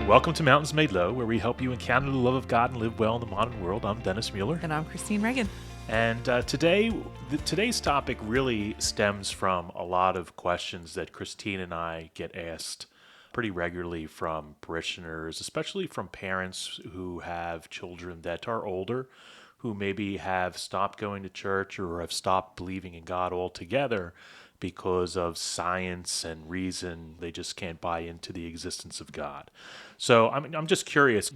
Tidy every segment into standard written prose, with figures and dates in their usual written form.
Welcome to Mountains Made Low, where we help you encounter the love of God and live well in the modern world. I'm Dennis Mueller. And I'm Christine Reagan. And today's topic really stems from a lot of questions that Christine and I get asked pretty regularly from parishioners, especially from parents who have children that are older, who maybe have stopped going to church or have stopped believing in God altogether because of science and reason. They just can't buy into the existence of God. So I'm just curious,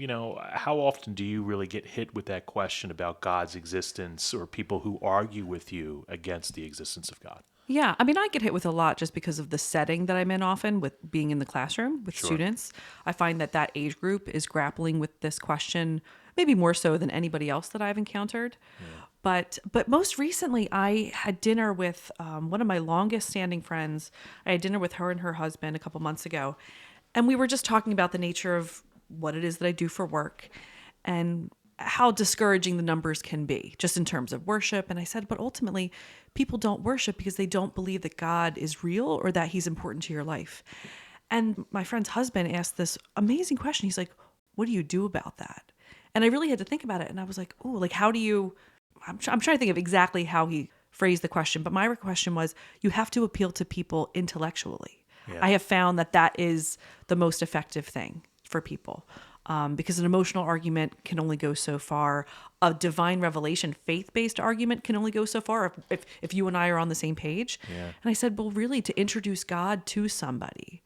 how often do you really get hit with that question about God's existence, or people who argue with you against the existence of God? Yeah, I get hit with a lot just because of the setting that I'm in often, with being in the classroom with students. I find that age group is grappling with this question maybe more so than anybody else that I've encountered. Yeah. But most recently, I had dinner with one of my longest standing friends. I had dinner with her and her husband a couple months ago. And we were just talking about the nature of what it is that I do for work and how discouraging the numbers can be just in terms of worship. And I said, but ultimately, people don't worship because they don't believe that God is real or that he's important to your life. And my friend's husband asked this amazing question. He's like, what do you do about that? And I really had to think about it. And I was like, how do you, I'm trying to think of exactly how he phrased the question. But my question was, you have to appeal to people intellectually. Yeah. I have found that is the most effective thing for people, because an emotional argument can only go so far. A divine revelation, faith-based argument can only go so far if you and I are on the same page. Yeah. And I said, well, really, to introduce God to somebody,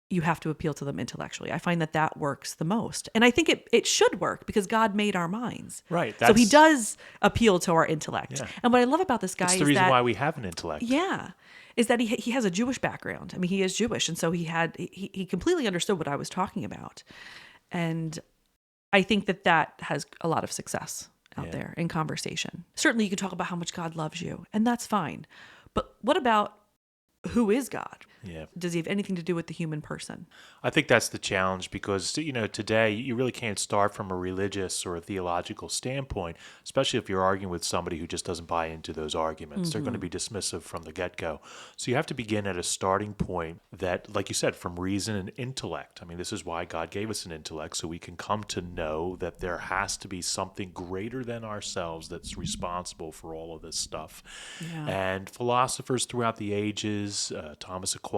you have to appeal to them intellectually. I find that works the most. And I think it should work because God made our minds. Right. So he does appeal to our intellect. Yeah. And what I love about this guy is the reason why we have an intellect. Yeah. Is that he has a Jewish background. I mean, he is Jewish. And so he completely understood what I was talking about. And I think that has a lot of success out there in conversation. Certainly you can talk about how much God loves you, and that's fine. But what about who is God? Yeah. Does he have anything to do with the human person? I think that's the challenge because, today you really can't start from a religious or a theological standpoint, especially if you're arguing with somebody who just doesn't buy into those arguments. Mm-hmm. They're going to be dismissive from the get-go. So you have to begin at a starting point that, like you said, from reason and intellect. I mean, this is why God gave us an intellect, so we can come to know that there has to be something greater than ourselves that's responsible for all of this stuff. Yeah. And philosophers throughout the ages, Thomas Aquinas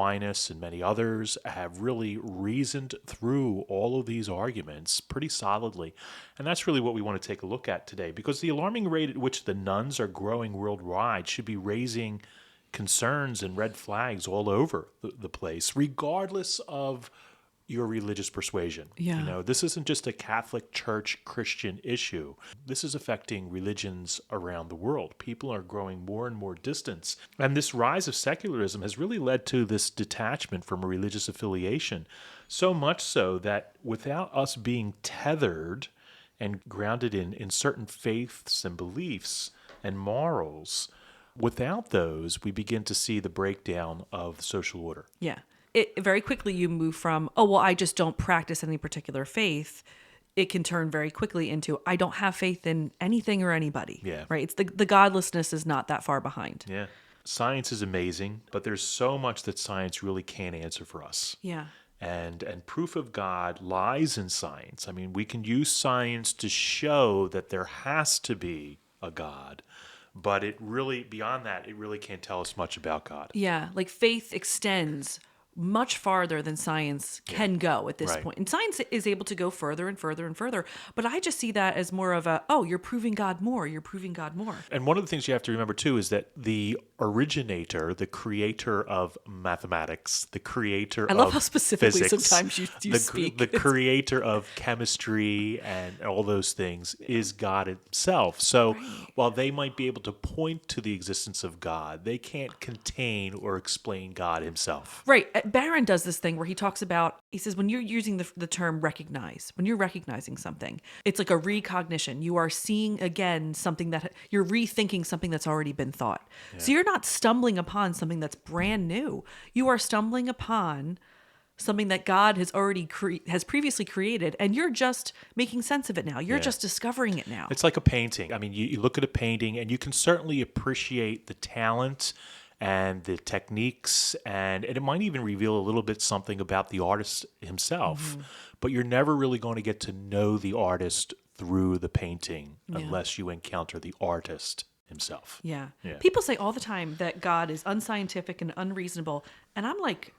and many others, have really reasoned through all of these arguments pretty solidly. And that's really what we want to take a look at today, because the alarming rate at which the nones are growing worldwide should be raising concerns and red flags all over the place, regardless of your religious persuasion. Yeah. This isn't just a Catholic Church Christian issue. This is affecting religions around the world. People are growing more and more distant. And this rise of secularism has really led to this detachment from a religious affiliation, so much so that without us being tethered and grounded in certain faiths and beliefs and morals, without those, we begin to see the breakdown of social order. Yeah. Very quickly you move from, I just don't practice any particular faith. It can turn very quickly into, I don't have faith in anything or anybody. Yeah. Right? It's the godlessness is not that far behind. Yeah. Science is amazing, but there's so much that science really can't answer for us. Yeah. And proof of God lies in science. I mean, we can use science to show that there has to be a God. But it really, beyond that, it really can't tell us much about God. Yeah. Like faith extends much farther than science can go at this point. And science is able to go further and further and further. But I just see that as more of you're proving God more. You're proving God more. And one of the things you have to remember, too, is that the originator, the creator of mathematics, the creator of physics. I love how specifically sometimes you speak. The creator of chemistry and all those things is God himself. So while they might be able to point to the existence of God, they can't contain or explain God himself. Right. Barron does this thing where he talks about, he says, when you're using the term recognize, when you're recognizing something, it's like a recognition. You are seeing again something that you're rethinking something that's already been thought. Yeah. So you're not stumbling upon something that's brand new. You are stumbling upon something that God has already has previously created, and you're just making sense of it now. You're just discovering it now. It's like a painting. I mean, you look at a painting, and you can certainly appreciate the talent and the techniques, and it might even reveal a little bit something about the artist himself. But you're never really going to get to know the artist through the painting unless you encounter the artist himself. Yeah. Yeah. People say all the time that God is unscientific and unreasonable. And I'm like,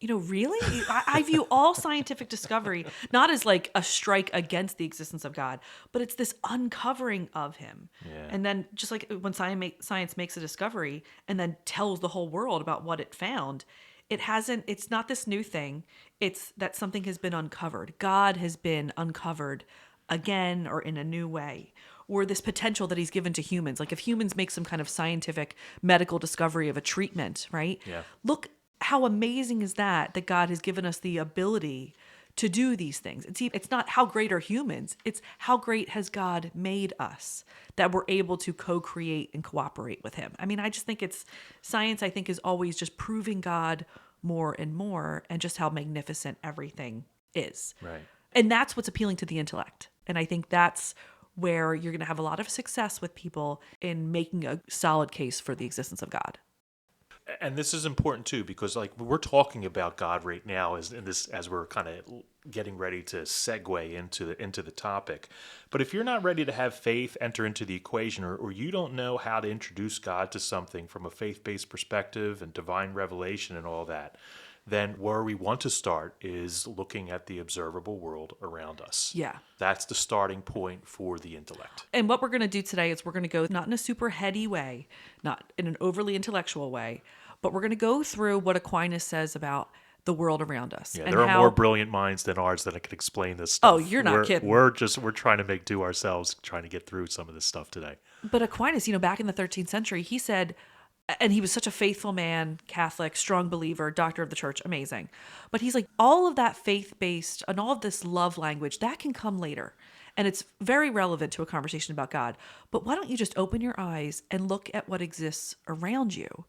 really? I view all scientific discovery not as like a strike against the existence of God, but it's this uncovering of him. Yeah. And then just like when science makes a discovery and then tells the whole world about what it found, it's not this new thing. It's that something has been uncovered. God has been uncovered again or in a new way. Or this potential that he's given to humans. Like if humans make some kind of scientific medical discovery of a treatment, right? Yeah. Look how amazing is that God has given us the ability to do these things. It's not how great are humans, it's how great has God made us that we're able to co-create and cooperate with him. I mean, I just think science, I think, is always just proving God more and more and just how magnificent everything is. Right. And that's what's appealing to the intellect. And I think that's where you're going to have a lot of success with people in making a solid case for the existence of God. And this is important too, because like we're talking about God right now as we're kind of getting ready to segue into the topic. But if you're not ready to have faith enter into the equation, or you don't know how to introduce God to something from a faith-based perspective and divine revelation and all that, then where we want to start is looking at the observable world around us. Yeah. That's the starting point for the intellect. And what we're going to do today is we're going to go not in a super heady way, not in an overly intellectual way, but we're going to go through what Aquinas says about the world around us. Yeah, and there are more brilliant minds than ours that can explain this stuff. Oh, you're not kidding. We're trying to make do ourselves, trying to get through some of this stuff today. But Aquinas, back in the 13th century, he said, and he was such a faithful man, Catholic, strong believer, doctor of the church, amazing. But he's like, all of that faith-based and all of this love language, that can come later. And it's very relevant to a conversation about God. But why don't you just open your eyes and look at what exists around you?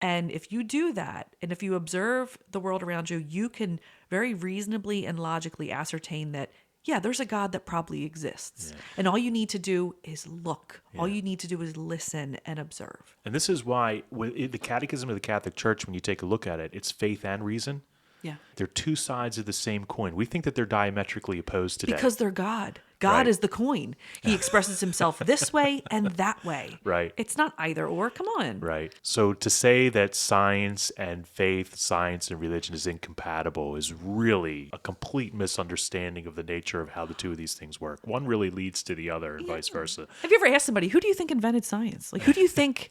And if you do that, and if you observe the world around you, you can very reasonably and logically ascertain that, yeah, there's a God that probably exists. Yeah. And all you need to do is look. Yeah. All you need to do is listen and observe. And this is why the Catechism of the Catholic Church, when you take a look at it, it's faith and reason. Yeah. They're two sides of the same coin. We think that they're diametrically opposed today. Because they're God. God is the coin. He expresses himself this way and that way. Right. It's not either or. Come on. Right. So to say that science and faith, science and religion is incompatible is really a complete misunderstanding of the nature of how the two of these things work. One really leads to the other and vice versa. Have you ever asked somebody, who do you think invented science? Like, where do you think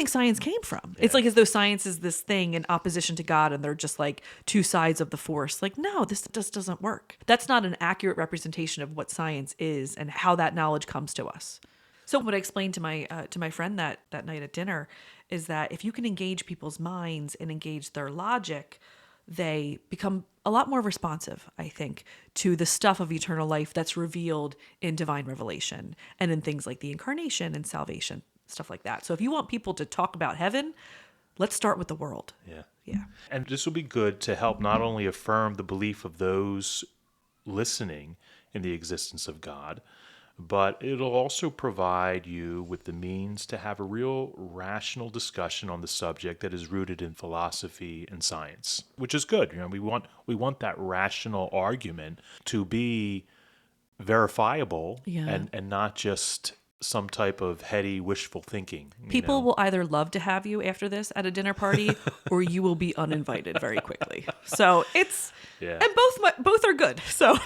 science came from? Yeah. It's like as though science is this thing in opposition to God and they're just like two sides of the force. Like, no, this just doesn't work. That's not an accurate representation of what science is and how that knowledge comes to us. So what I explained to my friend that night at dinner is that if you can engage people's minds and engage their logic, they become a lot more responsive, I think, to the stuff of eternal life that's revealed in divine revelation and in things like the incarnation and salvation. Stuff like that. So if you want people to talk about heaven, let's start with the world. Yeah. Yeah. And this will be good to help not only affirm the belief of those listening in the existence of God, but it'll also provide you with the means to have a real rational discussion on the subject that is rooted in philosophy and science, which is good. We want that rational argument to be verifiable and not just some type of heady, wishful thinking. People will either love to have you after this at a dinner party, or you will be uninvited very quickly. So it's and both are good. So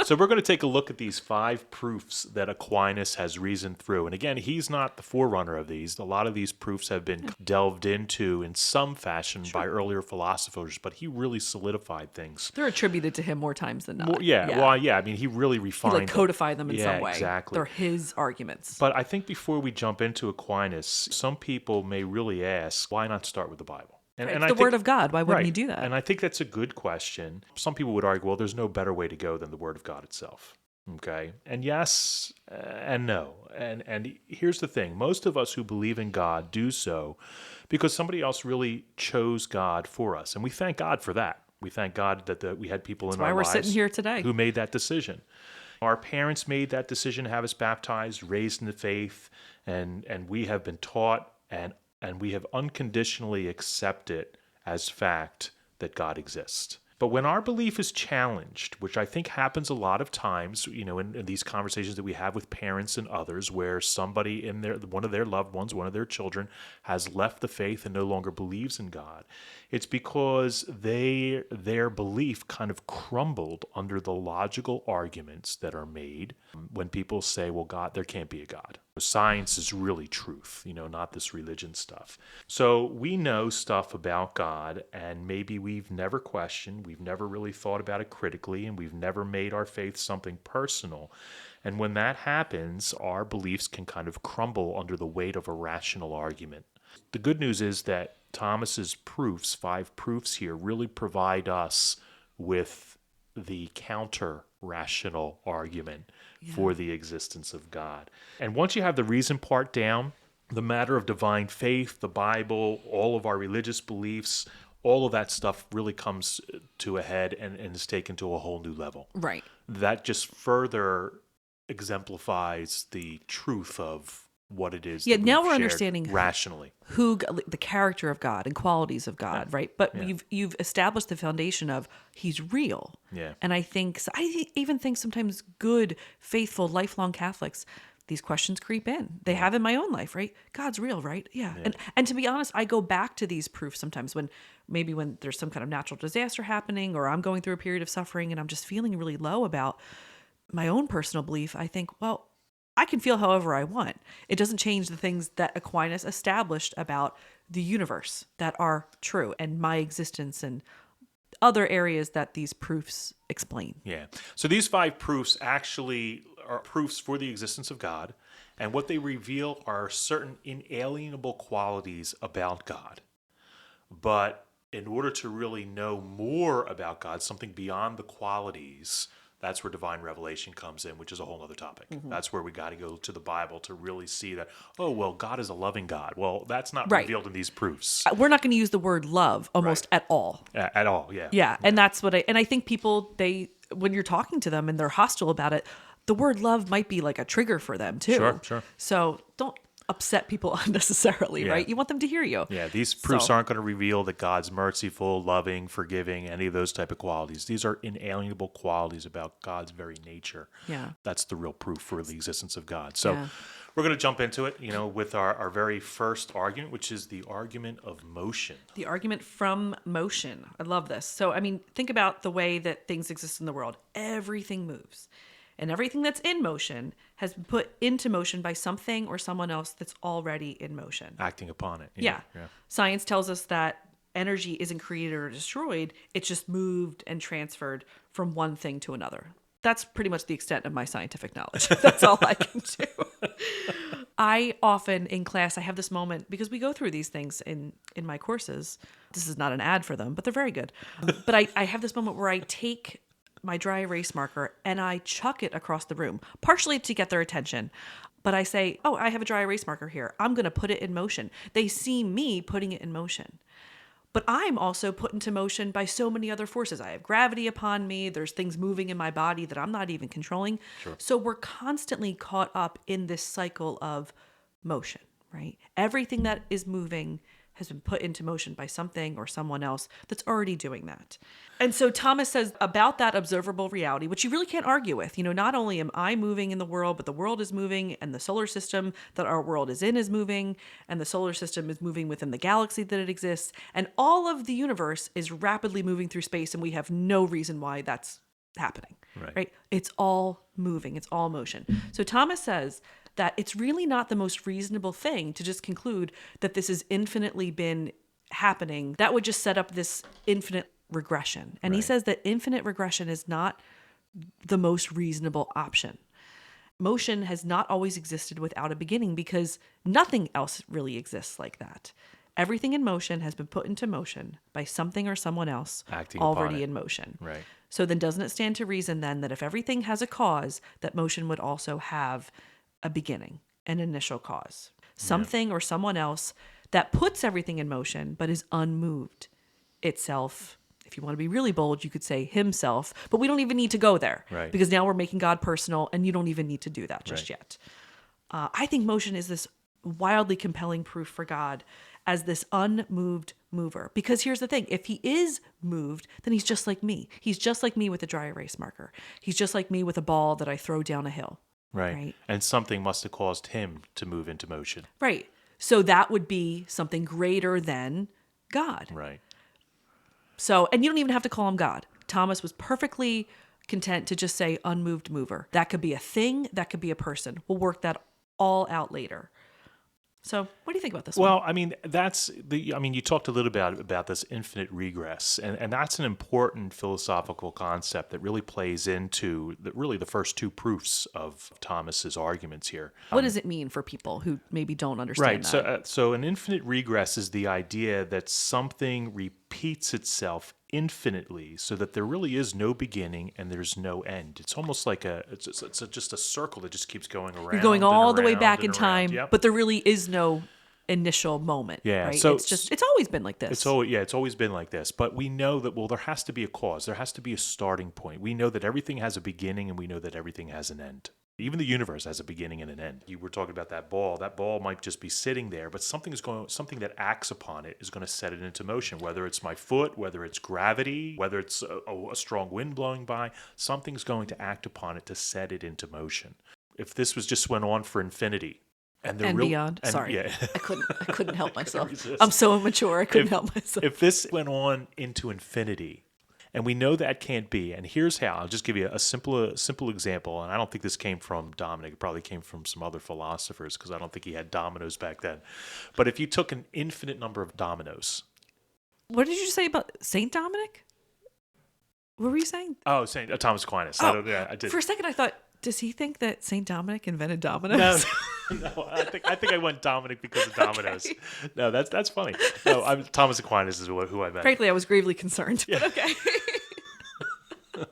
So we're going to take a look at these 5 proofs that Aquinas has reasoned through. And again, he's not the forerunner of these. A lot of these proofs have been delved into in some fashion by earlier philosophers, but he really solidified things. They're attributed to him more times than not. Well, I mean, he really refined codified them in some way. Exactly. They're his arguments. But I think before we jump into Aquinas, some people may really ask, why not start with the Bible? And it's the Word of God. Why wouldn't he do that? And I think that's a good question. Some people would argue, well, there's no better way to go than the Word of God itself. Okay? And yes and no. And here's the thing. Most of us who believe in God do so because somebody else really chose God for us. And we thank God for that. We thank God that we had people in our lives. That's why we're sitting here today. Who made that decision. Our parents made that decision to have us baptized, raised in the faith, and we have been taught and and we have unconditionally accepted as fact that God exists. But when our belief is challenged, which I think happens a lot of times, in these conversations that we have with parents and others, where somebody in one of their loved ones, one of their children, has left the faith and no longer believes in God, it's because their belief kind of crumbled under the logical arguments that are made when people say, well, God, there can't be a God. Science is really truth, not this religion stuff. So we know stuff about God, and maybe we've never questioned, we've never really thought about it critically, and we've never made our faith something personal. And when that happens, our beliefs can kind of crumble under the weight of a rational argument. The good news is that Thomas's proofs, 5 proofs here, really provide us with the counter-rational argument for the existence of God. And once you have the reason part down, the matter of divine faith, the Bible, all of our religious beliefs, all of that stuff really comes to a head and is taken to a whole new level. Right. That just further exemplifies the truth of what it is. Yeah, that now we've we're shared understanding rationally the character of God and qualities of God, right? But you've established the foundation of He's real. Yeah. And I even think sometimes good, faithful, lifelong Catholics, these questions creep in. They have in my own life, right? God's real, right? Yeah. And to be honest, I go back to these proofs sometimes when there's some kind of natural disaster happening, or I'm going through a period of suffering and I'm just feeling really low about my own personal belief. I think, well, I can feel however I want. It doesn't change the things that Aquinas established about the universe that are true and my existence and other areas that these proofs explain. Yeah. So these 5 proofs actually are proofs for the existence of God, and what they reveal are certain inalienable qualities about God. But in order to really know more about God, something beyond the qualities, that's where divine revelation comes in, which is a whole other topic. Mm-hmm. That's where we got to go to the Bible to really see that, oh, well, God is a loving God. Well, that's not revealed in these proofs. We're not going to use the word love almost at all. At all, yeah. Yeah, and that's what I think people, when you're talking to them and they're hostile about it, the word love might be like a trigger for them too. Sure. So don't upset people unnecessarily, right? You want them to hear you. Yeah, these proofs aren't going to reveal that God's merciful, loving, forgiving, any of those type of qualities. These are inalienable qualities about God's very nature. Yeah. That's the real proof for the existence of God. So we're going to jump into it, with our very first argument, which is the argument of motion. The argument from motion. I love this. So, think about the way that things exist in the world. Everything moves. And everything that's in motion has been put into motion by something or someone else that's already in motion. Acting upon it. Yeah. Science tells us that energy isn't created or destroyed. It's just moved and transferred from one thing to another. That's pretty much the extent of my scientific knowledge. That's all I can do. I often in class, I have this moment because we go through these things in my courses. This is not an ad for them, but they're very good. But I have this moment where I take my dry erase marker and I chuck it across the room, partially to get their attention. But I say, oh, I have a dry erase marker here. I'm going to put it in motion. They see me putting it in motion. But I'm also put into motion by so many other forces. I have gravity upon me. There's things moving in my body that I'm not even controlling. Sure. So we're constantly caught up in this cycle of motion, right? Everything that is moving has been put into motion by something or someone else that's already doing that. And so Thomas says about that observable reality, which you really can't argue with. Not only am I moving in the world, but the world is moving, and the solar system that our world is in is moving, and the solar system is moving within the galaxy that it exists, and all of the universe is rapidly moving through space, and we have no reason why that's happening, right? It's all moving. It's all motion. So Thomas says that it's really not the most reasonable thing to just conclude that this has infinitely been happening. That would just set up this infinite regression. And he says that infinite regression is not the most reasonable option. Motion has not always existed without a beginning because nothing else really exists like that. Everything in motion has been put into motion by something or someone else acting already in motion. Right. So then doesn't it stand to reason then that if everything has a cause, that motion would also have a beginning, an initial cause, something or someone else that puts everything in motion but is unmoved itself. If you want to be really bold, you could say himself, but we don't even need to go there because now we're making God personal and you don't even need to do that just yet. I think motion is this wildly compelling proof for God as this unmoved mover. Because here's the thing, if he is moved, then he's just like me. He's just like me with a dry erase marker. He's just like me with a ball that I throw down a hill. Right. And something must have caused him to move into motion. Right. So that would be something greater than God. Right. So, and you don't even have to call him God. Thomas was perfectly content to just say unmoved mover. That could be a thing, that could be a person. We'll work that all out later. So, what do you think about this one? Well, I mean, you talked a little bit about this infinite regress, and that's an important philosophical concept that really plays into the first two proofs of Thomas's arguments here. What does it mean for people who maybe don't understand that? Right. So an infinite regress is the idea that something repeats itself infinitely, so that there really is no beginning and there's no end. It's almost like just a circle that just keeps going around. You're going all the way back in around. time, Yep. but there really is no initial moment. Yeah, right? so it's always been like this. It's always been like this. But we know that there has to be a cause. There has to be a starting point. We know that everything has a beginning, and we know that everything has an end. Even the universe has a beginning and an end. You were talking about that ball. That ball might just be sitting there, but something that acts upon it is going to set it into motion. Whether it's my foot, whether it's gravity, whether it's a strong wind blowing by, something's going to act upon it to set it into motion. If this went on for infinity, and beyond. Sorry, yeah. I couldn't help myself. I'm so immature. I couldn't help myself. If this went on into infinity, and we know that can't be, and here's how. I'll just give you a simple example, and I don't think this came from Dominic. It probably came from some other philosophers, because I don't think he had dominoes back then. But if you took an infinite number of dominoes. What did you say about Saint Dominic? What were you saying? Oh, Saint Thomas Aquinas. Oh, I did. For a second, I thought, does he think that Saint Dominic invented dominoes? No, I think I went Dominic because of dominoes. Okay. No, that's funny. No, Thomas Aquinas is who I meant. Frankly, I was gravely concerned, but okay. I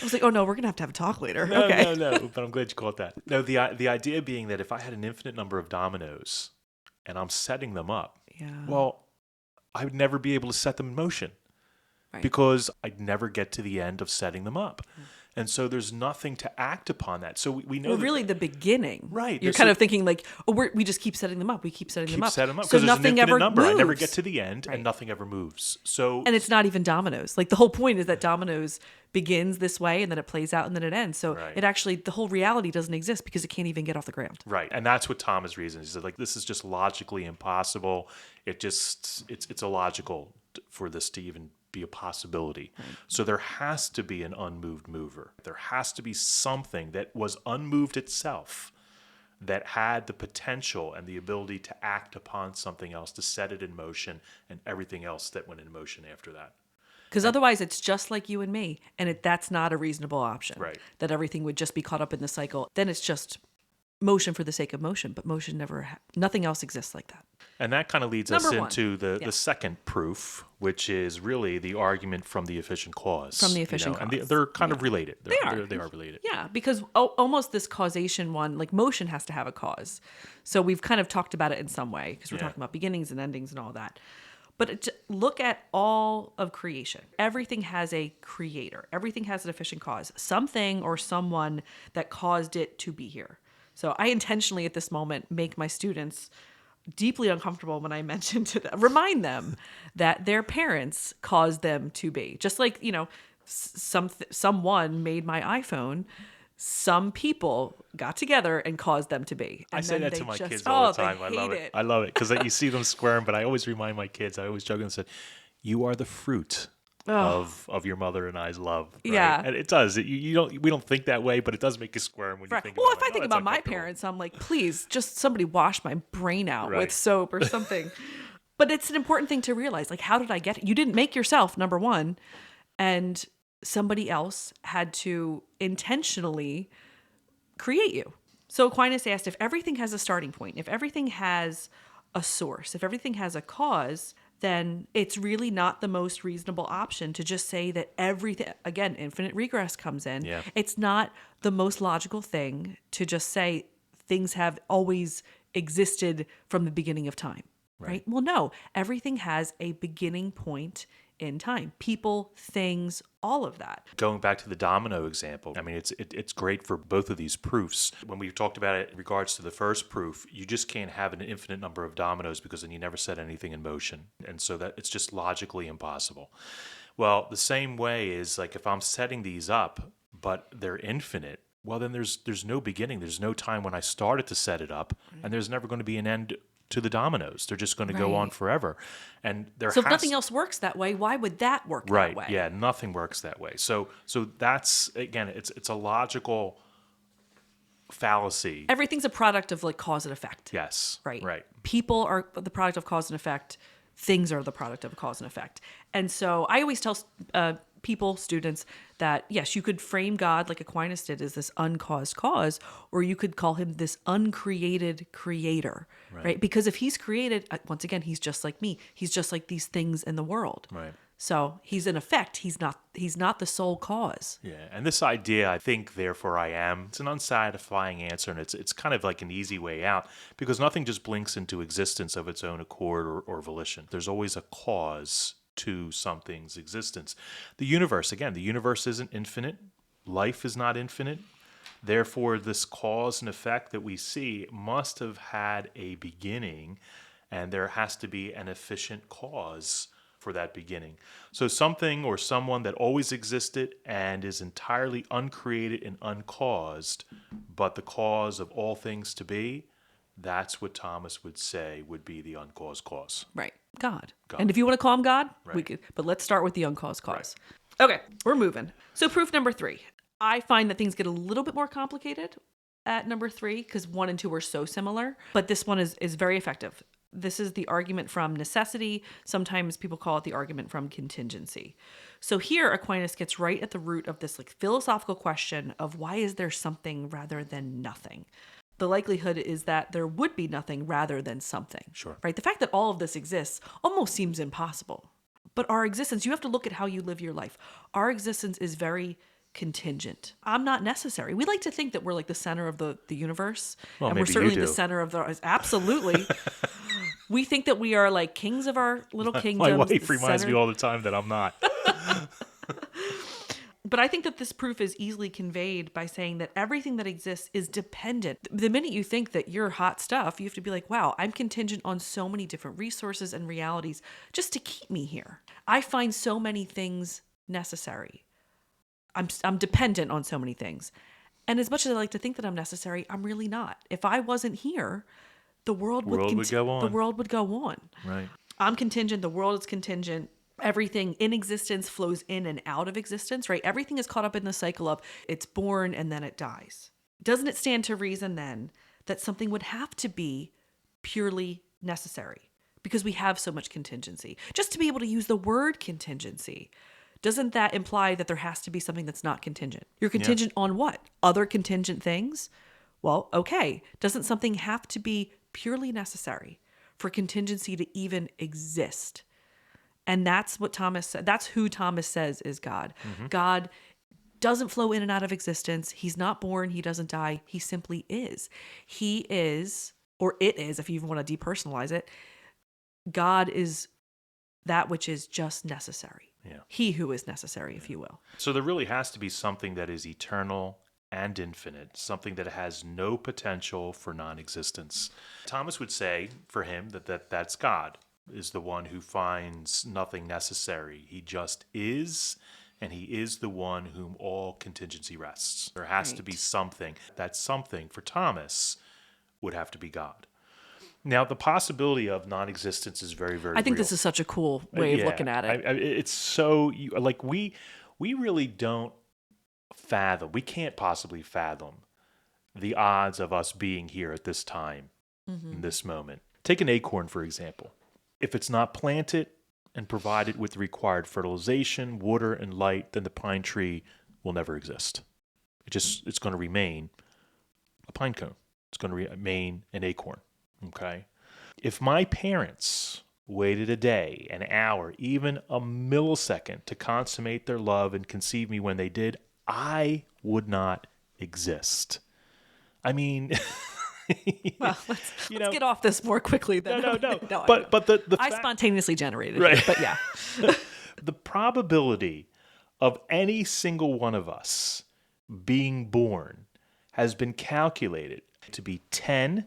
was like, oh no, we're going to have a talk later. No, but I'm glad you caught that. No, the idea being that if I had an infinite number of dominoes and I'm setting them up, well, I would never be able to set them in motion, right? Because I'd never get to the end of setting them up. And so there's nothing to act upon that. So we know really the beginning. Right. You're kind of thinking like, oh, we just keep setting them up. We keep setting them up. Set them up so because nothing there's an ever infinite number. moves. I never get to the end, and nothing ever moves. And it's not even dominoes. Like the whole point is that dominoes begins this way, and then it plays out, and then it ends. So it actually, the whole reality doesn't exist because it can't even get off the ground. Right. And that's what Thomas reasons. He said, like, this is just logically impossible. It's illogical for this to even be a possibility. Right. So there has to be an unmoved mover. There has to be something that was unmoved itself, that had the potential and the ability to act upon something else, to set it in motion, and everything else that went in motion after that. Because otherwise it's just like you and me, and that's not a reasonable option. Right. That everything would just be caught up in the cycle. Then it's just motion for the sake of motion, but motion nothing else exists like that. And that kind of leads us into the second proof, which is really the argument from the efficient cause. From the efficient cause. And they're kind of related. They are related. Yeah, because almost this causation one, like motion has to have a cause. So we've kind of talked about it in some way, because we're talking about beginnings and endings and all that. But look at all of creation. Everything has a creator. Everything has an efficient cause. Something or someone that caused it to be here. So I intentionally at this moment make my students deeply uncomfortable when I mention to them, remind them that their parents caused them to be. Just like, someone made my iPhone, some people got together and caused them to be. And I say that to my kids all the time. I love it. I love it because you see them squirm, but I always remind my kids, I always joke and say, you are the fruit of your mother and I's love. Right? Yeah. And it does. We don't think that way, but it does make you squirm when you think about it. Well, if I think about my parents, I'm like, please, just somebody wash my brain out with soap or something. But it's an important thing to realize. Like, how did I get it? You didn't make yourself, number one. And somebody else had to intentionally create you. So Aquinas asked, if everything has a starting point, if everything has a source, if everything has a cause, then it's really not the most reasonable option to just say that everything, again, infinite regress comes in. Yeah. It's not the most logical thing to just say things have always existed from the beginning of time, right? Well, no, everything has a beginning point in time. People, things, all of that. Going back to the domino example, I mean, it's great for both of these proofs. When we talked about it in regards to the first proof, you just can't have an infinite number of dominoes because then you never set anything in motion. And so that it's just logically impossible. Well, the same way is like if I'm setting these up, but they're infinite, well, then there's no beginning. There's no time when I started to set it up, and there's never going to be an end to the dominoes. They're just going to go on forever. And So if nothing else works that way, why would that work that way? Right. Yeah, nothing works that way. So that's, again, it's a logical fallacy. Everything's a product of like cause and effect. Yes. Right. People are the product of cause and effect. Things are the product of cause and effect. And so I always tell people, students, that yes, you could frame God like Aquinas did as this uncaused cause, or you could call him this uncreated creator, right? Because if he's created, once again, he's just like me. He's just like these things in the world. Right. So he's an effect. He's not the sole cause. Yeah, and this idea, I think, therefore I am, it's an unsatisfying answer, and it's kind of like an easy way out, because nothing just blinks into existence of its own accord or volition. There's always a cause to something's existence. The universe isn't infinite. Life is not infinite. Therefore, this cause and effect that we see must have had a beginning, and there has to be an efficient cause for that beginning. So something or someone that always existed and is entirely uncreated and uncaused, but the cause of all things to be, that's what Thomas would say would be the uncaused cause. Right. God. And if you want to call him God, we could, but let's start with the uncaused cause. Right. Okay, we're moving. So proof number 3. I find that things get a little bit more complicated at number 3 because 1 and 2 are so similar, but this one is very effective. This is the argument from necessity. Sometimes people call it the argument from contingency. So here Aquinas gets right at the root of this like philosophical question of why is there something rather than nothing? The likelihood is that there would be nothing rather than something. Sure. Right? The fact that all of this exists almost seems impossible. But our existence, you have to look at how you live your life. Our existence is very contingent. I'm not necessary. We like to think that we're like the center of the universe. Well, and maybe we're certainly you do. the center of the... Absolutely. We think that we are like kings of our little kingdoms. My wife reminds me all the time that I'm not. But I think that this proof is easily conveyed by saying that everything that exists is dependent. The minute you think that you're hot stuff, you have to be like, wow, I'm contingent on so many different resources and realities just to keep me here. I find so many things necessary. I'm dependent on so many things. And as much as I like to think that I'm necessary, I'm really not. If I wasn't here, the world would go on. The world would go on. Right. I'm contingent. The world is contingent. Everything in existence flows in and out of existence, right? Everything is caught up in the cycle of it's born and then it dies. Doesn't it stand to reason then that something would have to be purely necessary because we have so much contingency? Just to be able to use the word contingency, doesn't that imply that there has to be something that's not contingent? You're contingent on what? Other contingent things? Well, okay. Doesn't something have to be purely necessary for contingency to even exist? And that's what Thomas said. That's who Thomas says is God. Mm-hmm. God doesn't flow in and out of existence. He's not born. He doesn't die. He simply is. He is, or it is, if you even want to depersonalize it, God is that which is just necessary. Yeah. He who is necessary, if you will. So there really has to be something that is eternal and infinite, something that has no potential for non-existence. Thomas would say for him that's God. Is the one who finds nothing necessary. He just is, and he is the one whom all contingency rests. There has to be something. That something, for Thomas, would have to be God. Now, the possibility of non-existence is very, very I think real. this is such a cool way of looking at it. It's so, like, we really don't fathom, we can't possibly fathom the odds of us being here at this time, in this moment. Take an acorn, for example. If it's not planted and provided with the required fertilization, water, and light, then the pine tree will never exist. It's going to remain a pine cone. It's going to remain an acorn, okay? If my parents waited a day, an hour, even a millisecond to consummate their love and conceive me when they did, I would not exist. I mean... Well, let's get off this more quickly. No. No, But the I spontaneously generated right. it, but yeah. The probability of any single one of us being born has been calculated to be 10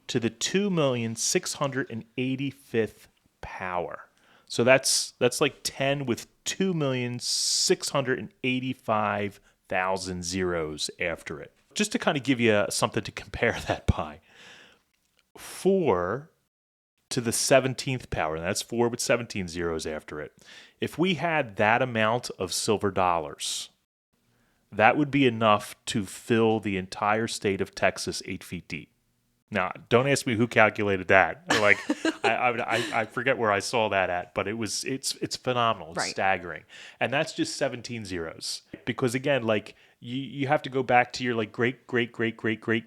to the 2,685th power. So that's like 10 with 2,685,000 zeros after it. Just to kind of give you something to compare that by. 4 to the 17th power, and that's 4 with 17 zeros after it. If we had that amount of silver dollars, that would be enough to fill the entire state of Texas 8 feet deep. Now, don't ask me who calculated that. Like, I forget where I saw that at, but it's phenomenal. It's staggering, and that's just 17 zeros. Because again, like you have to go back to your like great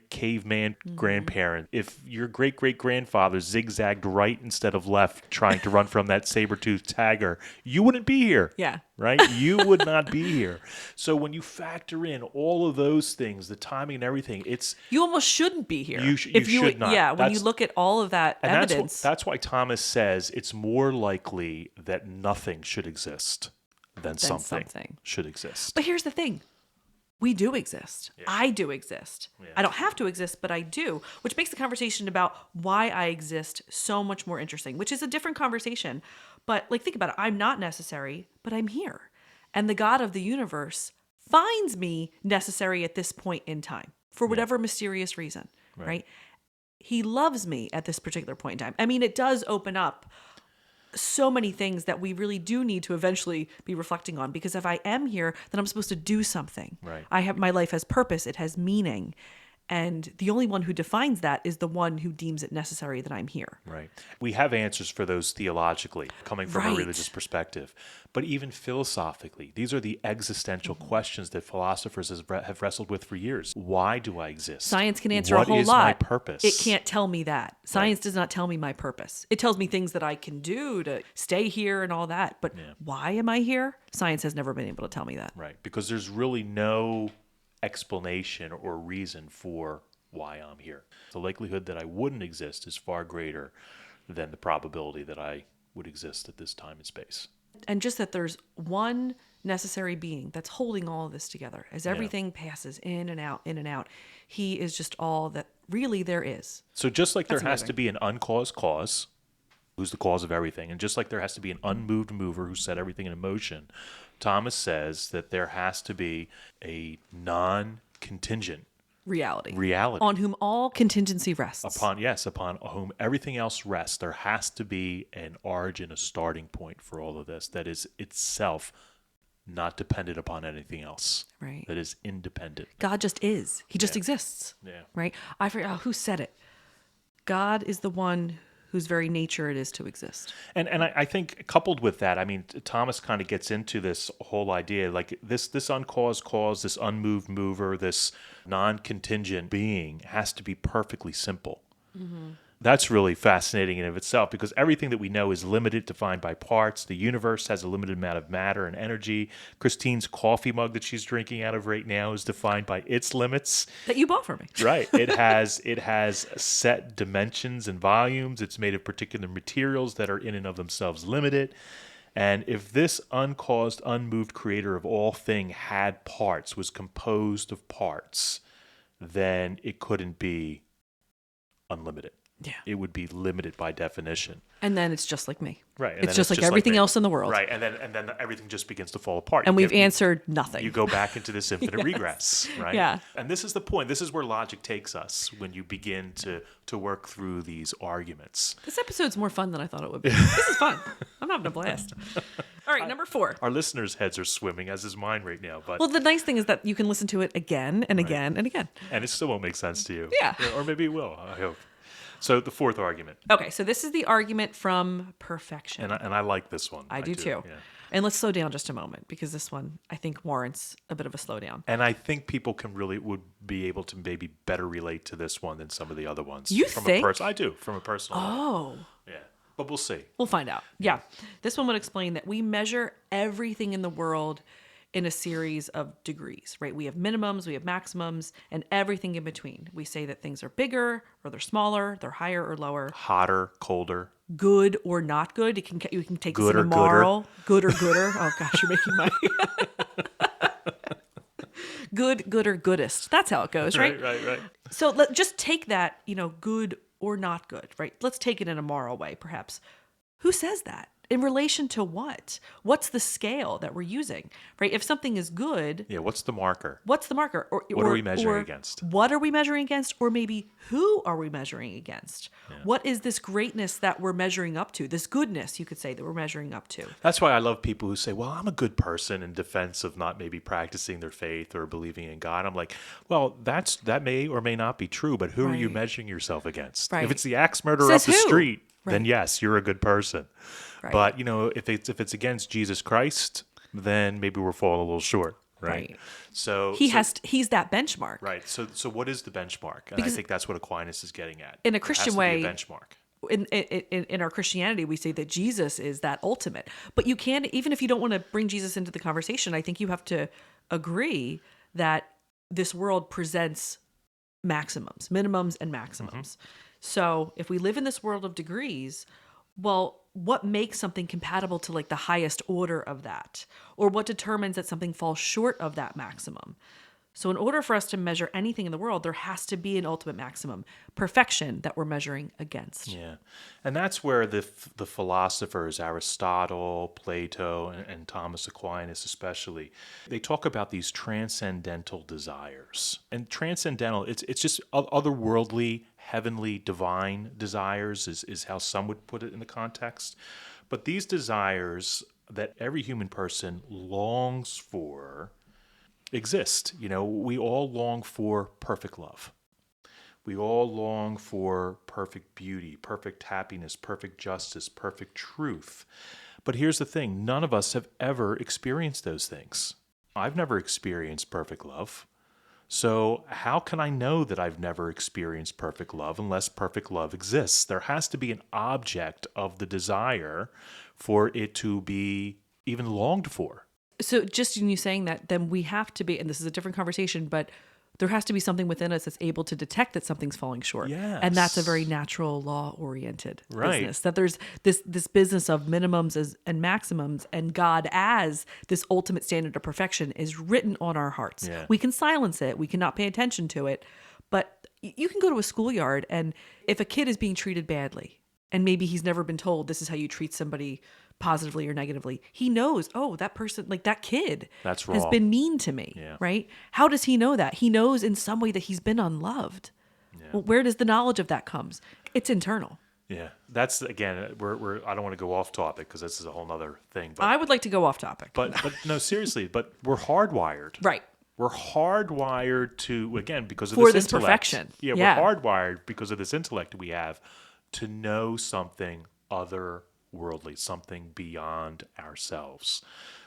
caveman grandparent. If your great grandfather zigzagged right instead of left, trying to run from that saber-toothed tiger, you wouldn't be here. Yeah. Right? You would not be here. So when you factor in all of those things, the timing and everything, you almost shouldn't be here. You should not. Yeah, when you look at all of that evidence. That's why Thomas says it's more likely that nothing should exist than something should exist. But here's the thing. We do exist. Yeah. I do exist. Yeah. I don't have to exist, but I do, which makes the conversation about why I exist so much more interesting, which is a different conversation. But like, think about it. I'm not necessary, but I'm here. And the God of the universe finds me necessary at this point in time for whatever mysterious reason, right? He loves me at this particular point in time. I mean, it does open up so many things that we really do need to eventually be reflecting on, because if I am here, then I'm supposed to do something. Right. My life has purpose. It has meaning. And the only one who defines that is the one who deems it necessary that I'm here. Right. We have answers for those theologically, coming from a religious perspective. But even philosophically, these are the existential questions that philosophers have wrestled with for years. Why do I exist? Science can answer a whole lot. What is my purpose? It can't tell me that. Science does not tell me my purpose. It tells me things that I can do to stay here and all that. But why am I here? Science has never been able to tell me that. Right. Because there's really no explanation or reason for why I'm here. The likelihood that I wouldn't exist is far greater than the probability that I would exist at this time and space. And just that there's one necessary being that's holding all of this together as everything passes in and out. He is just all that really there is. So just like there has to be an uncaused cause, who's the cause of everything, and just like there has to be an unmoved mover who set everything in motion, Thomas says that there has to be a non-contingent reality on whom all contingency rests. Upon whom everything else rests. There has to be an origin, a starting point for all of this that is itself not dependent upon anything else. Right. That is independent. God just is. He just exists. Yeah. Right? I forget who said it. God is the one whose very nature it is to exist. And I think coupled with that, I mean, Thomas kind of gets into this whole idea, like this uncaused cause, this unmoved mover, this non-contingent being has to be perfectly simple. Mm-hmm. That's really fascinating in of itself, because everything that we know is limited, defined by parts. The universe has a limited amount of matter and energy. Christine's coffee mug that she's drinking out of right now is defined by its limits. That you bought for me. Right. It has set dimensions and volumes. It's made of particular materials that are in and of themselves limited. And if this uncaused, unmoved creator of all thing had parts, was composed of parts, then it couldn't be unlimited. Yeah. It would be limited by definition. And then it's just like me. Right. It's just like everything else in the world. Right. And then everything just begins to fall apart. And we've answered nothing. You go back into this infinite regress, right? Yeah. And this is the point. This is where logic takes us when you begin to work through these arguments. This episode's more fun than I thought it would be. This is fun. I'm having a blast. All right, number 4. Our listeners' heads are swimming, as is mine right now. But well, the nice thing is that you can listen to it again and again and again. And it still won't make sense to you. Yeah. Or maybe it will, I hope. So the fourth argument. Okay, so this is the argument from perfection. And I like this one. I do too. Yeah. And let's slow down just a moment, because this one, I think, warrants a bit of a slowdown. And I think people would be able to maybe better relate to this one than some of the other ones. You think? I do, from a personal level. Oh. Yeah. But we'll see. We'll find out. Yeah. This one would explain that we measure everything in the world in a series of degrees, right? We have minimums, we have maximums, and everything in between. We say that things are bigger or they're smaller, they're higher or lower, Hotter, colder, good or not good. You can take this good in a or gooder. moral, good or gooder. Oh gosh, you're making my good or goodest. That's how it goes, right? Right. So let just take that, good or not good, right? Let's take it in a moral way, perhaps. Who says that? In relation to what? What's the scale that we're using, right? If something is good, Yeah, what's the marker? what's the marker? What are we measuring against? What are we measuring against? Or maybe who are we measuring against? What is this greatness that we're measuring up to? This goodness, you could say, that we're measuring up to. That's why I love people who say, well, I'm a good person in defense of not maybe practicing their faith or believing in God. I'm like, well, that may or may not be true, but who are you Right. measuring yourself against? Right. If it's the axe murderer Says up the who? street, then Right. yes, you're a good person. Right. But, if it's against Jesus Christ, then maybe we're falling a little short, right? Right. So He's that benchmark. right. So what is the benchmark? And Because I think that's what Aquinas is getting at. in a There Christian has to way, be a benchmark. in our Christianity, we say that Jesus is that ultimate. But you can, even if you don't want to bring Jesus into the conversation, I think you have to agree that this world presents maximums, minimums, and maximums. So if we live in this world of degrees, well, what makes something compatible to like the highest order of that? Or what determines that something falls short of that maximum? So in order for us to measure anything in the world, there has to be an ultimate maximum, perfection that we're measuring against. Yeah, and that's where the philosophers Aristotle, Plato, and Thomas Aquinas especially, they talk about these transcendental desires. And transcendental, it's just otherworldly, heavenly, divine desires is how some would put it in the context. But these desires that every human person longs for exist. We all long for perfect love. We all long for perfect beauty, perfect happiness, perfect justice, perfect truth. But here's the thing, none of us have ever experienced those things. I've never experienced perfect love. So how can I know that I've never experienced perfect love unless perfect love exists? There has to be an object of the desire for it to be even longed for. So just in you saying that, then we have to be, and this is a different conversation, but there has to be something within us that's able to detect that something's falling short. Yes. And that's a very natural law-oriented Right. business. That there's this business of minimums and maximums, and God as this ultimate standard of perfection is written on our hearts. Yeah. We can silence it. We cannot pay attention to it. But you can go to a schoolyard, and if a kid is being treated badly, and maybe he's never been told this is how you treat somebody positively or negatively, he knows, oh, that person, like that kid That's has wrong. been mean to me, Yeah. right? How does he know that? He knows in some way that he's been unloved. Well, where does the knowledge of that comes? It's internal. Yeah, that's again. We're. I don't want to go off topic because this is a whole nother thing. But I would like to go off topic. but no, seriously. But we're hardwired. Right. We're hardwired to again because of For this this intellect. perfection. Yeah, Yeah. we're hardwired because of this intellect we have to know something otherworldly, something beyond ourselves.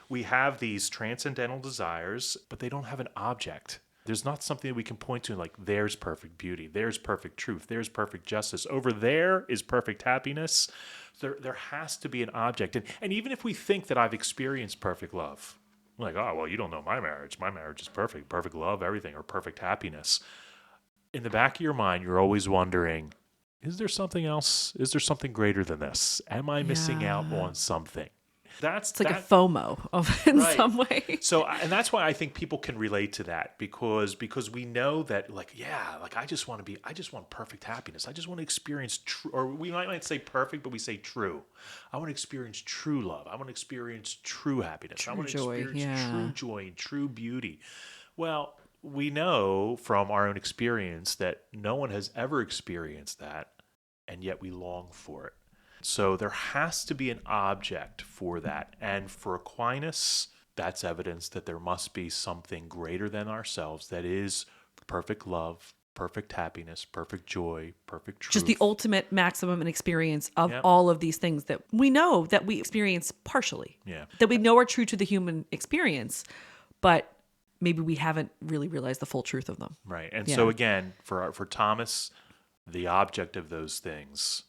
We have these transcendental desires, but they don't have an object. There's not something that we can point to like, there's perfect beauty, there's perfect truth, there's perfect justice. Over there is perfect happiness. There has to be an object. And even if we think that I've experienced perfect love, like, oh, well, you don't know my marriage. My marriage is perfect, perfect love, everything, or perfect happiness. In the back of your mind, you're always wondering, is there something else? Is there something greater than this? Am I missing out Yeah. on something? That's It's like a FOMO of in Right. some way. So, and that's why I think people can relate to that because we know that, like, yeah, like I just want perfect happiness. I just want to experience true, or we might say perfect, but we say true. I want to experience true love. I want to experience true happiness. I want to joy, experience yeah. true joy and true beauty. Well, we know from our own experience that no one has ever experienced that, and yet we long for it. So there has to be an object for that. And for Aquinas, that's evidence that there must be something greater than ourselves that is perfect love, perfect happiness, perfect joy, perfect truth. Just the ultimate maximum and experience of Yep. all of these things that we know that we experience partially. Yeah. That we know are true to the human experience, but maybe we haven't really realized the full truth of them. Right. And Yeah. so again, for Thomas, the object of those things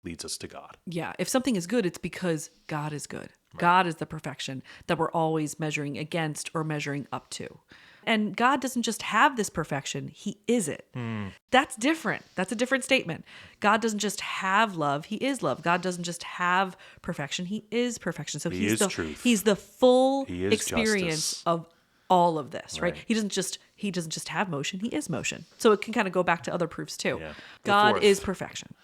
leads us to God. Yeah. If something is good, it's because God is good. God is the perfection that we're always measuring against or measuring up to. And God doesn't just have this perfection, he is it. That's different. That's a different statement. God doesn't just have love, he is love. God doesn't just have perfection, he is perfection. So He is truth. he's the full He is experience justice. of all of this, right? Right. He doesn't just have motion, he is motion. So it can kind of go back to other proofs too. Yeah. The God fourth. is perfection.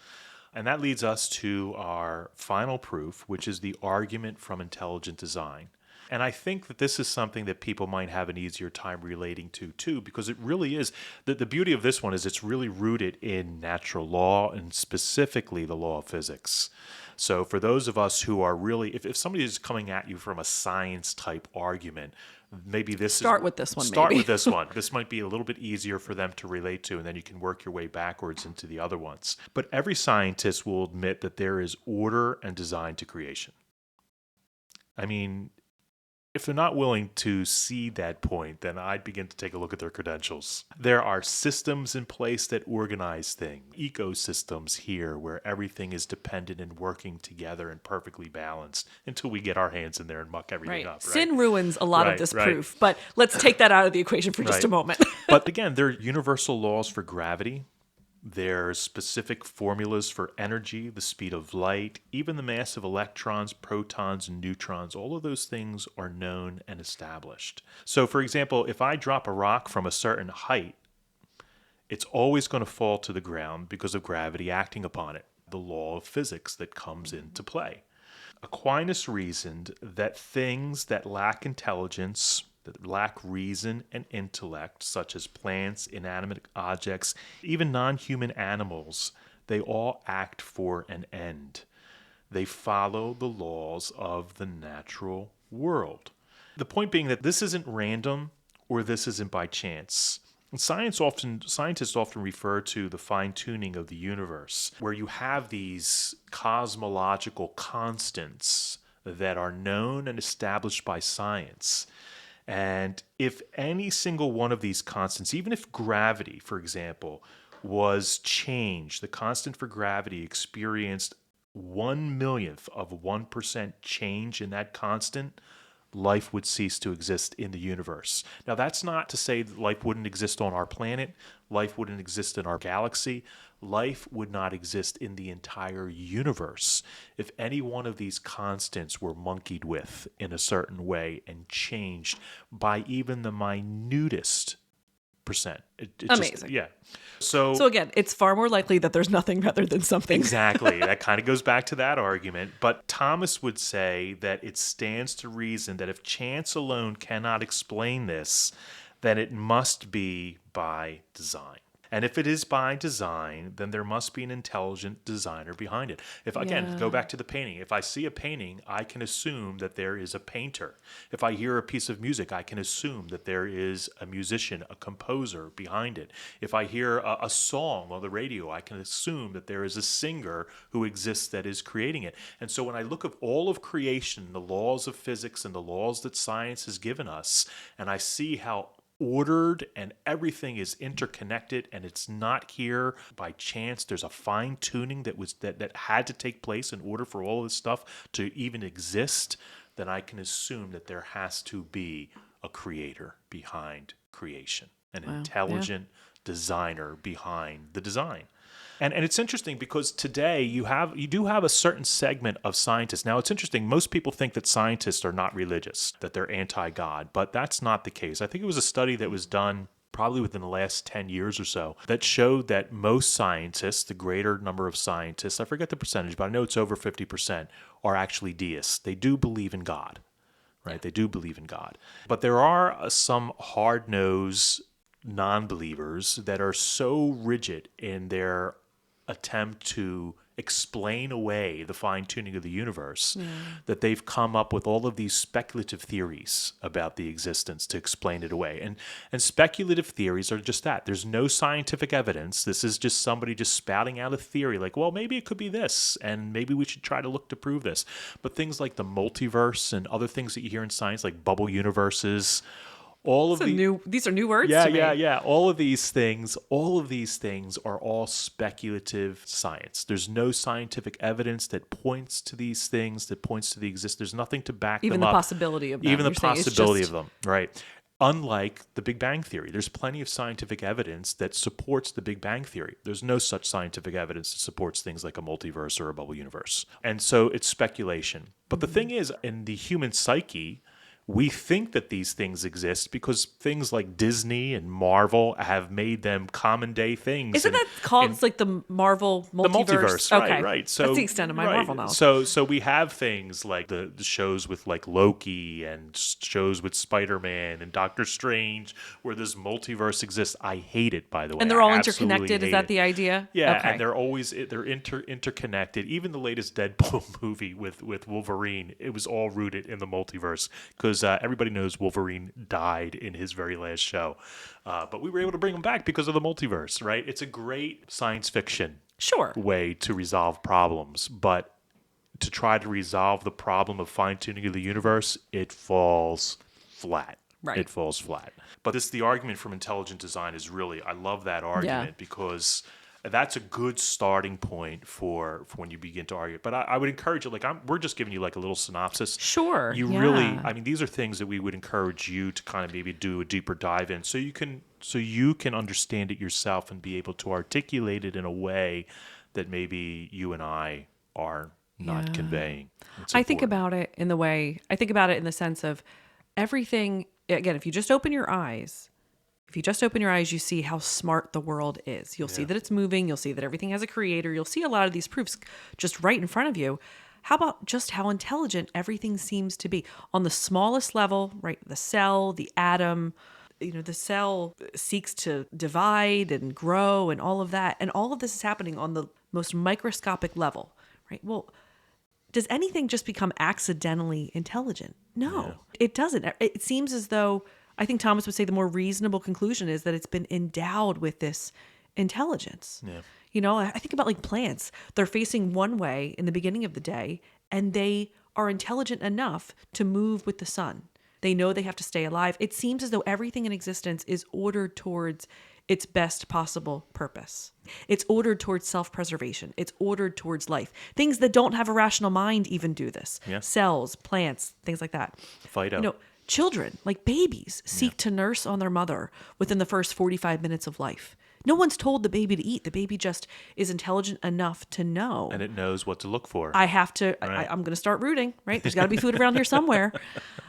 And that leads us to our final proof, which is the argument from intelligent design. And I think that this is something that people might have an easier time relating to too, because it really is, the beauty of this one is it's really rooted in natural law and specifically the law of physics. So for those of us who are really, if somebody is coming at you from a science type argument, maybe Start with this one, Start maybe. with this one. This might be a little bit easier for them to relate to, and then you can work your way backwards into the other ones. But every scientist will admit that there is order and design to creation. I mean, if they're not willing to see that point, then I'd begin to take a look at their credentials. There are systems in place that organize things, ecosystems here where everything is dependent and working together and perfectly balanced until we get our hands in there and muck everything up. Right? Sin ruins a lot of Right, this right. proof, but let's take that out of the equation for just Right. a moment. But again, there are universal laws for gravity. There's specific formulas for energy, the speed of light, even the mass of electrons, protons, and neutrons. All of those things are known and established. So, for example, if I drop a rock from a certain height, it's always going to fall to the ground because of gravity acting upon it, the law of physics that comes into play. Aquinas reasoned that things that lack intelligence, that lack reason and intellect, such as plants, inanimate objects, even non-human animals, they all act for an end. They follow the laws of the natural world. The point being that this isn't random or this isn't by chance. And scientists often refer to the fine-tuning of the universe, where you have these cosmological constants that are known and established by science. And if any single one of these constants, even if gravity, for example, was changed, the constant for gravity experienced 1/1,000,000th of 1% change in that constant, life would cease to exist in the universe. Now, that's not to say that life wouldn't exist on our planet, life wouldn't exist in our galaxy, life would not exist in the entire universe if any one of these constants were monkeyed with in a certain way and changed by even the minutest percent. Amazing. Yeah. So again, it's far more likely that there's nothing rather than something. Exactly. That kind of goes back to that argument. But Thomas would say that it stands to reason that if chance alone cannot explain this, then it must be by design. And if it is by design, then there must be an intelligent designer behind it. If, again, go back to the painting. If I see a painting, I can assume that there is a painter. If I hear a piece of music, I can assume that there is a musician, a composer behind it. If I hear a song on the radio, I can assume that there is a singer who exists that is creating it. And so when I look at all of creation, the laws of physics and the laws that science has given us, and I see how ordered and everything is interconnected and it's not here by chance, there's a fine tuning that had to take place in order for all of this stuff to even exist, then I can assume that there has to be a creator behind creation, an intelligent designer behind the design. And it's interesting because today you do have a certain segment of scientists. Now, it's interesting. Most people think that scientists are not religious, that they're anti-God, but that's not the case. I think it was a study that was done probably within the last 10 years or so that showed that most scientists, the greater number of scientists, I forget the percentage, but I know it's over 50%, are actually deists. They do believe in God, right? They do believe in God. But there are some hard-nosed non-believers that are so rigid in their attempt to explain away the fine-tuning of the universe that they've come up with all of these speculative theories about the existence to explain it away. And speculative theories are just that. There's no scientific evidence. This is just somebody just spouting out a theory like, well, maybe it could be this, and maybe we should try to look to prove this. But things like the multiverse and other things that you hear in science, like bubble universes, all of These are new words yeah, to me. yeah. All of these things are all speculative science. There's no scientific evidence that points to these things, that points to the exist. There's nothing to back Even them the up. possibility of them. Even the You're saying it's possibility just- of them, right? Unlike the Big Bang Theory, there's plenty of scientific evidence that supports the Big Bang Theory. There's no such scientific evidence that supports things like a multiverse or a bubble universe. And so it's speculation. But the thing is, in the human psyche, we think that these things exist because things like Disney and Marvel have made them common day things. Isn't that called it's like the Marvel multiverse? The multiverse, okay. right. So that's the extent of my right. Marvel knowledge. So we have things like the shows with like Loki and shows with Spider-Man and Doctor Strange where this multiverse exists. I hate it, by the way. And they're all I absolutely interconnected. Is hate that it. the idea? Yeah, Okay. and they're interconnected. Even the latest Deadpool movie with Wolverine, it was all rooted in the multiverse because everybody knows Wolverine died in his very last show. But we were able to bring him back because of the multiverse, right? It's a great science fiction Sure. way to resolve problems, but to try to resolve the problem of fine-tuning of the universe, it falls flat. Right. It falls flat. But the argument from intelligent design is really, I love that argument because that's a good starting point for when you begin to argue. But I would encourage you, we're just giving you like a little synopsis. Sure. You yeah. really, I mean, these are things that we would encourage you to kind of maybe do a deeper dive in so you can understand it yourself and be able to articulate it in a way that maybe you and I are not conveying. I think about it in the sense of everything. Again, if you just open your eyes, you see how smart the world is. You'll see that it's moving. You'll see that everything has a creator. You'll see a lot of these proofs just right in front of you. How about just how intelligent everything seems to be on the smallest level, right? The cell, the atom, the cell seeks to divide and grow and all of that. And all of this is happening on the most microscopic level, right? Well, does anything just become accidentally intelligent? No, it doesn't. It seems as though, I think Thomas would say the more reasonable conclusion is that it's been endowed with this intelligence. Yeah. I think about like plants. They're facing one way in the beginning of the day, and they are intelligent enough to move with the sun. They know they have to stay alive. It seems as though everything in existence is ordered towards its best possible purpose. It's ordered towards self-preservation. It's ordered towards life. Things that don't have a rational mind even do this. Yeah. Cells, plants, things like that. Fido. Children, like babies, seek to nurse on their mother within the first 45 minutes of life. No one's told the baby to eat. The baby just is intelligent enough to know. And it knows what to look for. I have to, Right. I'm going to start rooting, right? There's got to be food around here somewhere.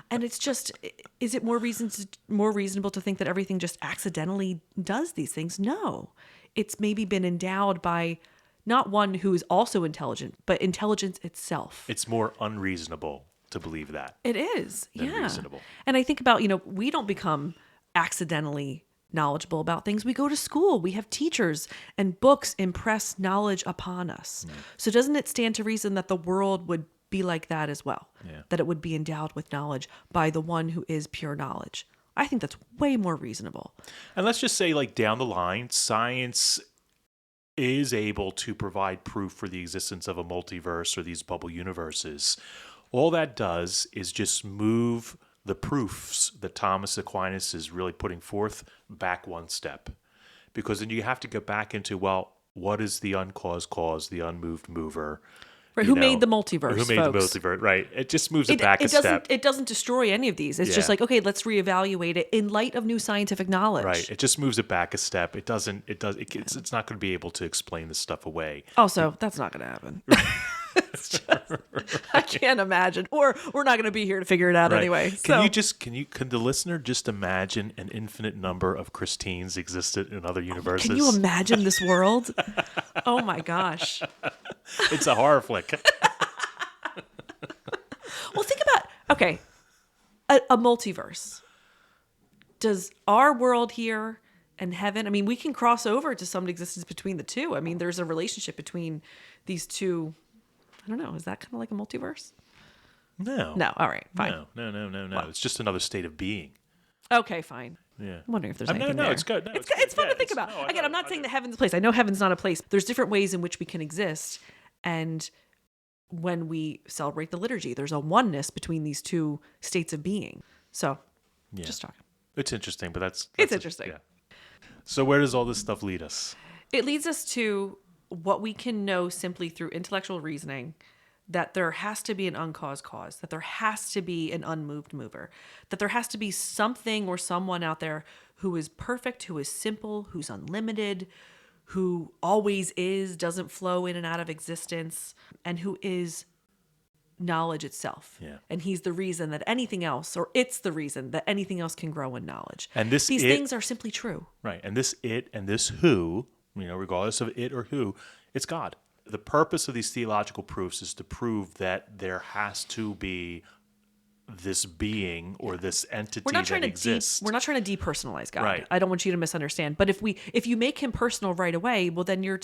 And it's just, is it more reasonable to think that everything just accidentally does these things? No. It's maybe been endowed by not one who is also intelligent, but intelligence itself. It's more unreasonable to believe that. It is, than yeah. reasonable. And I think about, we don't become accidentally knowledgeable about things. We go to school. We have teachers and books impress knowledge upon us. So doesn't it stand to reason that the world would be like that as well? Yeah. That it would be endowed with knowledge by the one who is pure knowledge. I think that's way more reasonable. And let's just say, like, down the line, science is able to provide proof for the existence of a multiverse or these bubble universes. All that does is just move the proofs that Thomas Aquinas is really putting forth back one step. Because then you have to get back into, well, what is the uncaused cause, the unmoved mover? Right, who made the multiverse, Who made folks? the multiverse, right. It just moves it back a step. It doesn't destroy any of these. It's just Yeah. like, okay, let's reevaluate it in light of new scientific knowledge. Right. It just moves it back a step. It's not going to be able to explain this stuff away. Also, that's not going to happen. I can't imagine. Or we're not going to be here to figure it out Right. anyway. Can the listener just imagine an infinite number of Christines existed in other universes? Can you imagine this world? Oh my gosh. It's a horror flick. Well, think about, okay, a multiverse. Does our world here and heaven, I mean, we can cross over to some existence between the two. I mean, there's a relationship between these two. I don't know. Is that kind of like a multiverse? No. No. All right. Fine. No. It's just another state of being. Okay, fine. Yeah. I'm wondering if there's anything no, there. it's good. No, It's fun yeah, to think about. no, I Again, know, I'm not I saying know. that heaven's a place. I know heaven's not a place. There's different ways in which we can exist. And when we celebrate the liturgy, there's a oneness between these two states of being. So, Yeah. just talking. It's interesting, but that's It's interesting. Yeah. So where does all this stuff lead us? It leads us to what we can know simply through intellectual reasoning, that there has to be an uncaused cause, that there has to be an unmoved mover, that there has to be something or someone out there who is perfect, who is simple, who's unlimited, who always is, doesn't flow in and out of existence, and who is knowledge itself. Yeah. And he's the reason that anything else, or it's the reason that anything else can grow in knowledge. And these things are simply true. Right. And this it and this who, regardless of it or who, it's God. The purpose of these theological proofs is to prove that there has to be this being or this entity that exists. We're not trying to depersonalize God. Right. I don't want you to misunderstand. But if you make him personal right away, well, then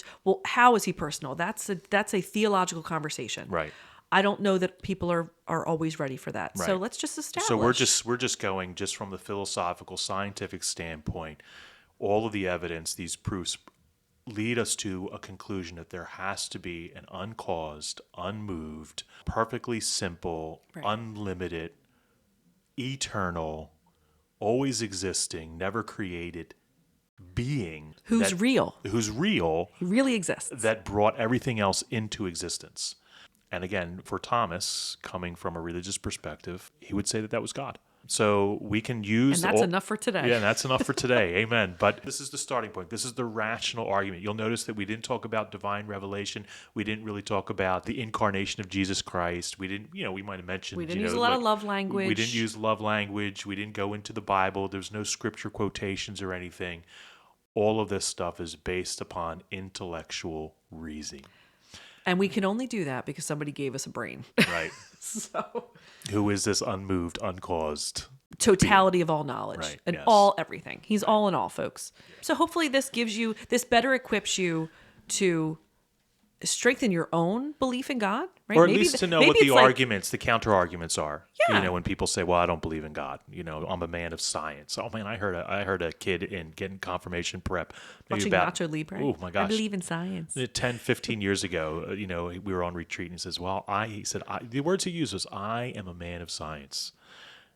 how is he personal? That's a theological conversation. Right. I don't know that people are always ready for that. Right. So let's just establish. So we're just going just from the philosophical, scientific standpoint. All of the evidence, these proofs, lead us to a conclusion that there has to be an uncaused, unmoved, perfectly simple, unlimited, eternal, always existing, never created being who's real. He really exists. That brought everything else into existence. And again, for Thomas, coming from a religious perspective, he would say that was God. So we can use... And that's enough for today. Yeah, that's enough for today. Amen. But this is the starting point. This is the rational argument. You'll notice that we didn't talk about divine revelation. We didn't really talk about the incarnation of Jesus Christ. We didn't, we might have mentioned... We didn't use a lot of love language. We didn't use love language. We didn't go into the Bible. There's no scripture quotations or anything. All of this stuff is based upon intellectual reasoning. And we can only do that because somebody gave us a brain. Right. So... Who is this unmoved, uncaused totality of all knowledge, right, and yes. everything. He's all in all, folks. So hopefully this better equips you to strengthen your own belief in God, right? Or at least to know what the counter arguments are. Yeah. When people say, well, I don't believe in God. I'm a man of science. Oh man, I heard a kid getting confirmation prep. Watching Nacho Libre. Oh my gosh. I believe in science. 10, 15 years ago, we were on retreat and he says, the words he used was, I am a man of science.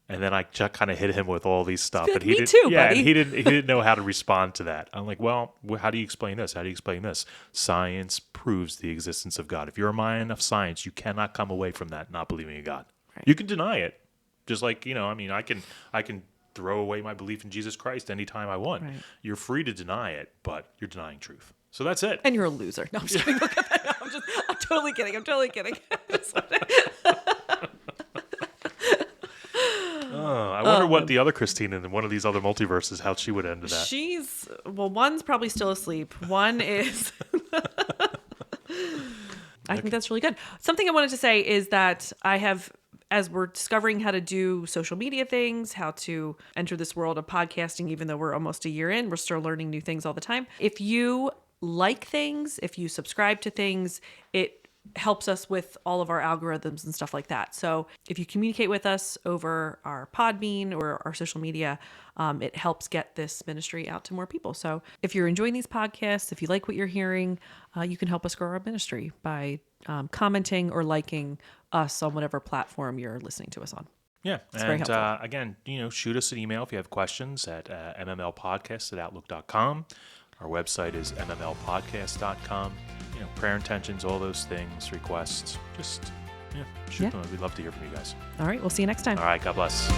And then I just kind of hit him with all these stuff, and he too, yeah, buddy. and he didn't know how to respond to that. I'm like, well, how do you explain this? How do you explain this? Science proves the existence of God. If you're a man of science, you cannot come away from that not believing in God. Right. You can deny it, just like I can throw away my belief in Jesus Christ anytime I want. Right. You're free to deny it, but you're denying truth. So that's it. And you're a loser. No, I'm just kidding. Look at that. I'm totally kidding. I'm totally kidding. I wonder what the other Christina in one of these other multiverses, how she would end that. One's probably still asleep. One is... I think that's really good. Something I wanted to say is that as we're discovering how to do social media things, how to enter this world of podcasting, even though we're almost a year in, we're still learning new things all the time. If you like things, if you subscribe to things, it helps us with all of our algorithms and stuff like that. So if you communicate with us over our Podbean or our social media, it helps get this ministry out to more people. So if you're enjoying these podcasts, if you like what you're hearing, you can help us grow our ministry by commenting or liking us on whatever platform you're listening to us on. Yeah. It's very helpful. Again, shoot us an email if you have questions at mmlpodcast@outlook.com. Our website is mmlpodcast.com. Prayer intentions, all those things, requests, just shoot them. We'd love to hear from you guys. All right. We'll see you next time. All right. God bless.